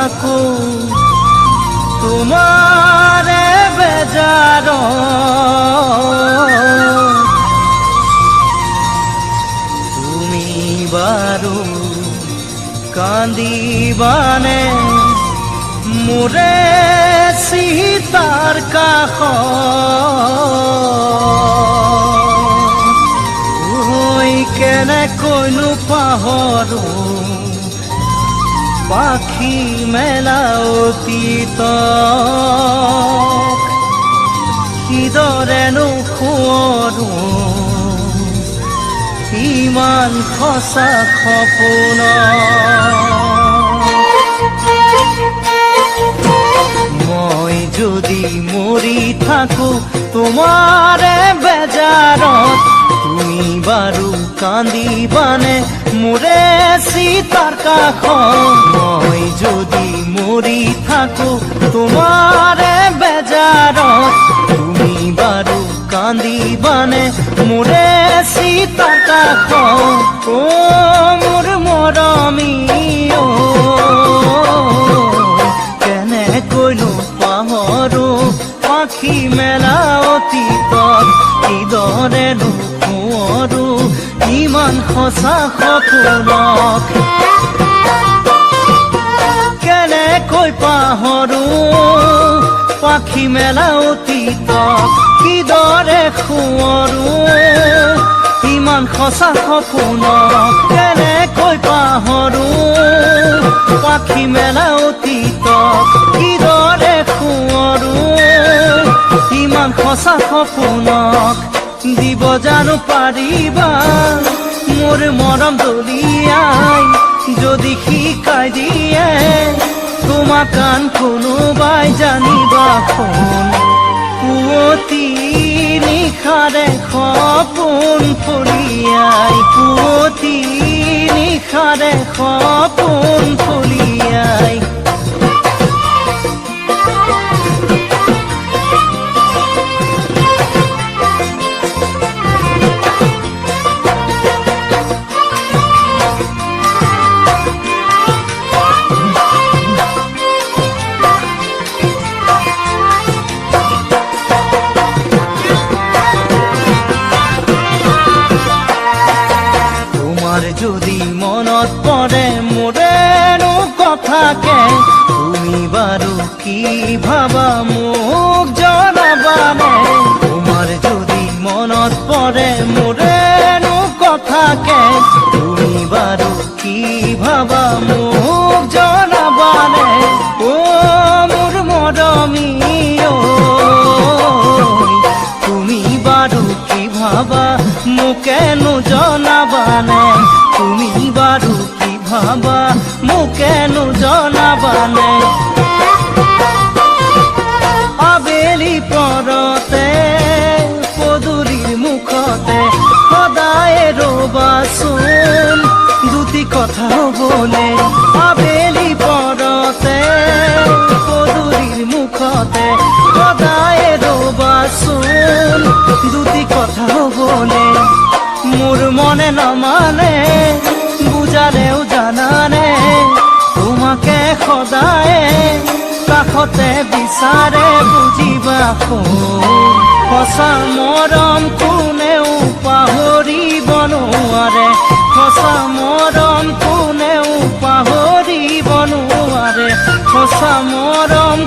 থাকো তোমাৰে বেজাৰ তুমি বাৰু কান্দিবানে মোৰে সীতাৰ কাষ কেনেকৈনো পাহৰো পাখি মেলা অতীত কিদৰেনো সোঁৱৰো ইমান সঁচা সপোন মই যদি মৰি থাকো তোমাৰে বেজাৰত তুমি বাৰু কান্দিবানে মোৰে সীতাৰ কাষ মই যদি মৰি থাকো তোমাৰে বেজাৰত তুমি বাৰু কান্দিবানে মোৰে সীতাৰ কাষ ও মোৰ মৰমী কেনেকৈনো পাহৰো পাখি মেলা অতীতত কিদৰেনো সোঁৱৰো ইমান সঁচা সপোনক কেনেকৈ পাহৰো পাখি মেলা অতীতক কিদৰে সোঁৱৰো ইমান সঁচা সপোনক কেনেকৈ পাহৰো পাখি মেলা অতীতক কিদৰে সোঁৱৰো ইমান সঁচা সপোনক দিব জানো পাৰিবা মোৰ মৰম দলিয়াই যদি শিকাই দিয়ে তোমাক কান কোনোবাই জানিবা শুন পুৱতি নিশাৰে সপোন ফলিয়াই পুৱতি নিশাৰে সপোন ফলিয়াই যদি মনত পড়ে মোরেনো কথাকে তুমি বারু কি ভাবা মোক জনাবানে তোমার যদি মনত পড়ে মোরেনো কথাকে তুমি বারু কি ভাবা মোক জনাবানে ও মোর মৰমী তুমি বাৰু কি ভাবা মোকেনো জনাবানে তুমি বাৰু কি ভাবা মোকেনো জনাবানে আবেলি পৰতে পদূলিৰ মুখতে সদায় ৰবাচোন দুটি কথা হ'বলে আবেলি পৰতে পদূলিৰ মুখতে সদায় ৰবাচোন দুটি কথা হ'বলে মোৰ মনে নমানে বুজালেও জানানে তোমাকে সদায় কাষতে বিচাৰে বুজিবা সঁচা মৰম কোনেও পাহৰিব নোৱাৰে সঁচা মৰম কোনেও পাহৰিব নোৱাৰে সঁচা মৰম